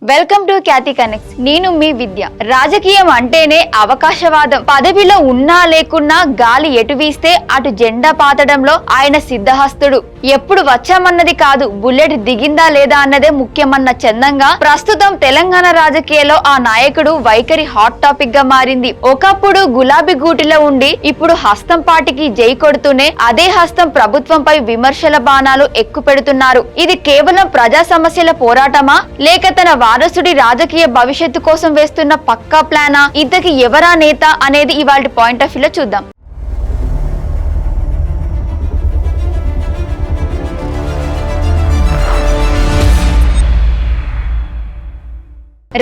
Welcome to Khyati connects. నేను మీ విద్య. రాజకీయం అంటేనే అవకాశవాదం. పదవిలో ఉన్నా లేకున్నా గాలి ఎటు వీస్తే అటు జెండా పాతడంలో ఆయన సిద్ధహస్తుడు. ఎప్పుడు వచ్చామన్నది కాదు, బుల్లెట్ దిగిందా లేదా అన్నదే ముఖ్యమన్న చందంగా ప్రస్తుతం తెలంగాణ రాజకీయాల్లో ఆ నాయకుడు వైఖరి హాట్ టాపిక్ గా మారింది. ఒకప్పుడు గులాబీ గూటిలో ఉండి ఇప్పుడు హస్తం పాటికి జై కొడుతూనే అదే హస్తం ప్రభుత్వంపై విమర్శల బాణాలు ఎక్కుపెడుతున్నారు. ఇది కేవలం ప్రజా సమస్యల పోరాటమా, లేక తన వారసుడి రాజకీయ భవిష్యత్తు కోసం వేస్తున్న పక్కా ప్లానా? ఇంతకి ఎవరా నేత అనేది ఇవాళ పాయింట్ ఆఫ్ వ్యూలో చూద్దాం.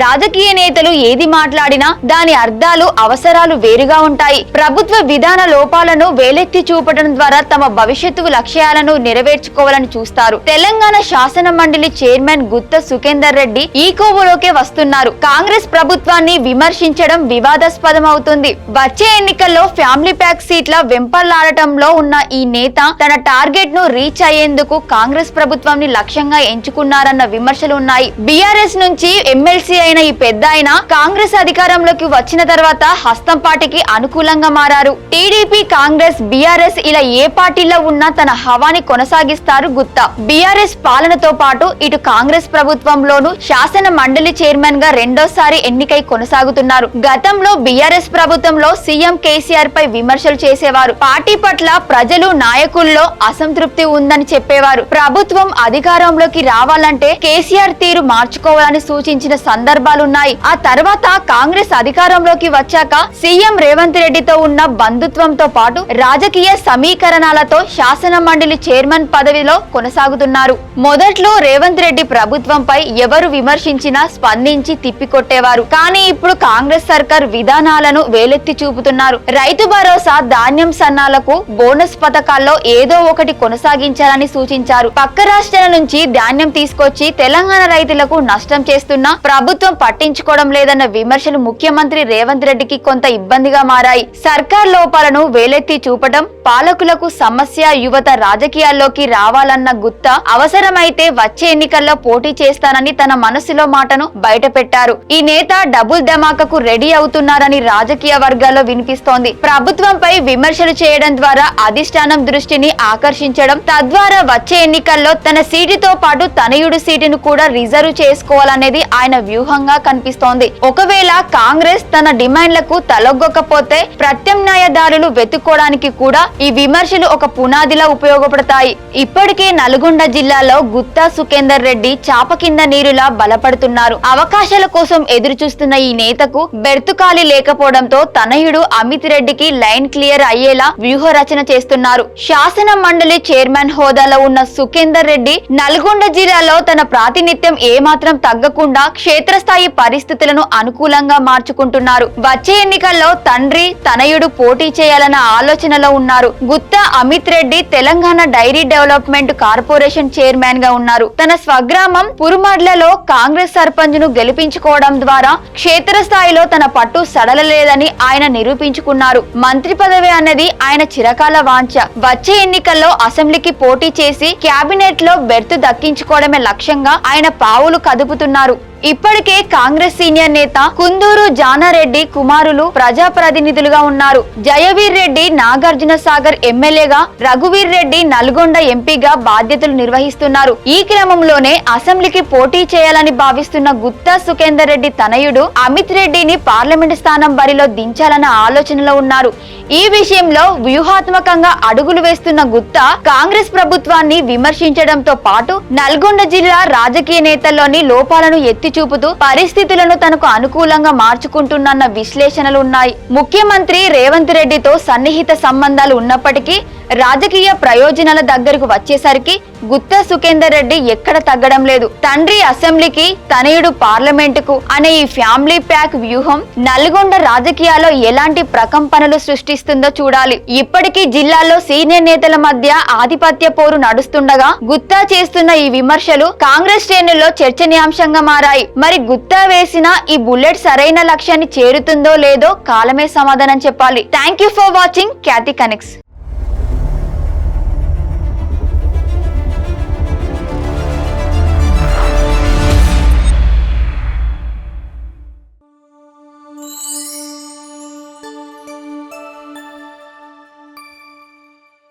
రాజకీయ నేతలు ఏది మాట్లాడినా దాని అర్థాలు అవసరాలు వేరుగా ఉంటాయి. ప్రభుత్వ విధాన లోపాలను వేలెత్తి చూపడం ద్వారా తమ భవిష్యత్తు లక్ష్యాలను నెరవేర్చుకోవాలని చూస్తారు. తెలంగాణ శాసన మండలి చైర్మన్ గుత్త సుఖేందర్ రెడ్డి ఈ కోవలోకే వస్తున్నారు. కాంగ్రెస్ ప్రభుత్వాన్ని విమర్శించడం వివాదాస్పదం అవుతుంది. వచ్చే ఎన్నికల్లో ఫ్యామిలీ ప్యాక్ సీట్ల వెంపర్లాడటంలో ఉన్న ఈ నేత తన టార్గెట్ ను రీచ్ అయ్యేందుకు కాంగ్రెస్ ప్రభుత్వాన్ని లక్ష్యంగా ఎంచుకున్నారన్న విమర్శలు ఉన్నాయి. బీఆర్ఎస్ నుంచి ఎమ్మెల్సీ అయిన ఈ పెద్ద ఆయన కాంగ్రెస్ అధికారంలోకి వచ్చిన తర్వాత హస్తం పార్టీకి అనుకూలంగా మారారు. టీడీపీ, కాంగ్రెస్, బీఆర్ఎస్ ఇలా ఏ పార్టీలో ఉన్నా తన హవాని కొనసాగిస్తారు గుత్తా. బీఆర్ఎస్ పాలనతో పాటు ఇటు కాంగ్రెస్ ప్రభుత్వంలోనూ శాసన మండలి చైర్మన్ గా రెండోసారి ఎన్నికై కొనసాగుతున్నారు. గతంలో బీఆర్ఎస్ ప్రభుత్వంలో సీఎం కేసీఆర్ పై విమర్శలు చేసేవారు. పార్టీ పట్ల ప్రజలు, నాయకుల్లో అసంతృప్తి ఉందని చెప్పేవారు. ప్రభుత్వం అధికారంలోకి రావాలంటే కేసీఆర్ తీరు మార్చుకోవాలని సూచించిన సందర్భాలున్నాయి. ఆ తర్వాత కాంగ్రెస్ అధికారంలోకి వచ్చాక సీఎం రేవంత్ రెడ్డితో ఉన్న బంధుత్వంతో పాటు రాజకీయ సమీకరణాలతో శాసన మండలి చైర్మన్ పదవిలో కొనసాగుతున్నారు. మొదట్లో రేవంత్ రెడ్డి ప్రభుత్వంపై ఎవరు విమర్శించినా స్పందించి తిప్పికొట్టేవారు. కానీ ఇప్పుడు కాంగ్రెస్ సర్కార్ విధానాలను వేలెత్తి చూపుతున్నారు. రైతు భరోసా, ధాన్యం సన్నాలకు బోనస్ పథకాల్లో ఏదో ఒకటి కొనసాగించాలని సూచించారు. పక్క రాష్ట్రాల నుంచి ధాన్యం తీసుకొచ్చి తెలంగాణ రైతులకు నష్టం చేస్తున్నా ప్రభుత్వం పట్టించుకోవడం లేదన్న విమర్శలు ముఖ్యమంత్రి రేవంత్ రెడ్డికి కొంత ఇబ్బందిగా మారాయి. సర్కార్ లోపాలను వేలెత్తి చూపడం, పాలకులకు సమస్య, యువత రాజకీయాల్లోకి రావాలన్న గుత్తా అవసరమైతే వచ్చే ఎన్నికల్లో పోటీ చేస్తానని తన మనసులో మాటను బయటపెట్టారు. ఈ నేత డబుల్ ధమాకాకు రెడీ అవుతున్నారని రాజకీయ వర్గాల్లో వినిపిస్తోంది. ప్రభుత్వంపై విమర్శలు చేయడం ద్వారా అధిష్టానం దృష్టిని ఆకర్షించడం, తద్వారా వచ్చే ఎన్నికల్లో తన సీటుతో పాటు తనయుడు సీటును కూడా రిజర్వ్ చేసుకోవాలనేది ఆయన వ్యూహంగా కనిపిస్తోంది. ఒకవేళ కాంగ్రెస్ తన డిమాండ్లకు తలొగ్గకపోతే ప్రత్యామ్నాయదారులు వెతుక్కోవడానికి కూడా ఈ విమర్శలు ఒక పునాదిలా ఉపయోగపడతాయి. ఇప్పటికే నల్గొండ జిల్లాలో గుత్తా సుఖేందర్ రెడ్డి చాప కింద నీరులా బలపడుతున్నారు. అవకాశాల కోసం ఎదురు చూస్తున్న ఈ నేతకు బెర్తు ఖాళీ లేకపోవడంతో తనయుడు అమిత్ రెడ్డికి లైన్ క్లియర్ అయ్యేలా వ్యూహ రచన చేస్తున్నారు. శాసన మండలి చైర్మన్ హోదాలో ఉన్న సుఖేందర్ రెడ్డి నల్గొండ జిల్లాలో తన ప్రాతినిధ్యం ఏమాత్రం తగ్గకుండా క్షేత్రస్థాయి పరిస్థితులను అనుకూలంగా మార్చుకుంటున్నారు. వచ్చే ఎన్నికల్లో తండ్రి, తనయుడు పోటీ చేయాలన్న ఆలోచనలో ఉన్నారు. Gutta Amit Reddy Telangana dairy development corporation chairman గా ఉన్నారు. తన స్వగ్రామం పురుమడ్లలో కాంగ్రెస్ సర్పంచ్ ను గెలిపించుకోవడం ద్వారా క్షేత్రస్థాయిలో తన పట్టు సడలలేదని ఆయన నిరూపించుకున్నారు. మంత్రి పదవి అన్నది ఆయన చిరకాల వాంఛ. వచ్చే ఎన్నికల్లో అసెంబ్లీకి పోటీ చేసి క్యాబినెట్ లో బెర్తు దక్కించుకోవడమే లక్ష్యంగా ఆయన పావులు కదుపుతున్నారు. ఇప్పటికే కాంగ్రెస్ సీనియర్ నేత కుందూరు జానారెడ్డి కుమారులు ప్రజాప్రతినిధులుగా ఉన్నారు. జయవీర్ రెడ్డి నాగార్జున సాగర్ ఎమ్మెల్యేగా, రఘువీర్ రెడ్డి నల్గొండ ఎంపీగా బాధ్యతలు నిర్వహిస్తున్నారు. ఈ క్రమంలోనే అసెంబ్లీకి పోటీ చేయాలని భావిస్తున్న గుత్తా సుఖేందర్ రెడ్డి తనయుడు అమిత్ రెడ్డిని పార్లమెంటు స్థానం బరిలో దించాలన్న ఆలోచనలో ఉన్నారు. ఈ విషయంలో వ్యూహాత్మకంగా అడుగులు వేస్తున్న గుత్తా కాంగ్రెస్ ప్రభుత్వాన్ని విమర్శించడంతో పాటు నల్గొండ జిల్లా రాజకీయ నేతల్లోని లోపాలను ఎత్తి చూపుతూ పరిస్థితులను తనకు అనుకూలంగా మార్చుకుంటున్న విశ్లేషణలు ఉన్నాయి. ముఖ్యమంత్రి రేవంత్ రెడ్డితో సన్నిహిత సంబంధాలు ఉన్నప్పటికీ రాజకీయ ప్రయోజనాల దగ్గరకు వచ్చేసరికి గుత్తా సుఖేందర్ రెడ్డి ఎక్కడ తగ్గడం లేదు. తండ్రి అసెంబ్లీకి, తనయుడు పార్లమెంటుకు అనే ఈ ఫ్యామిలీ ప్యాక్ వ్యూహం నల్గొండ రాజకీయాల్లో ఎలాంటి ప్రకంపనలు సృష్టిస్తుందో చూడాలి. ఇప్పటికీ జిల్లాలో సీనియర్ నేతల మధ్య ఆధిపత్య పోరు నడుస్తుండగా గుత్తా చేస్తున్న ఈ విమర్శలు కాంగ్రెస్ శ్రేణుల్లో చర్చనీయాంశంగా మారాయి. మరి గుత్తా వేసిన ఈ బుల్లెట్ సరైన లక్ష్యాన్ని చేరుతుందో లేదో కాలమే సమాధానం చెప్పాలి. Thank you for watching Khyati connects.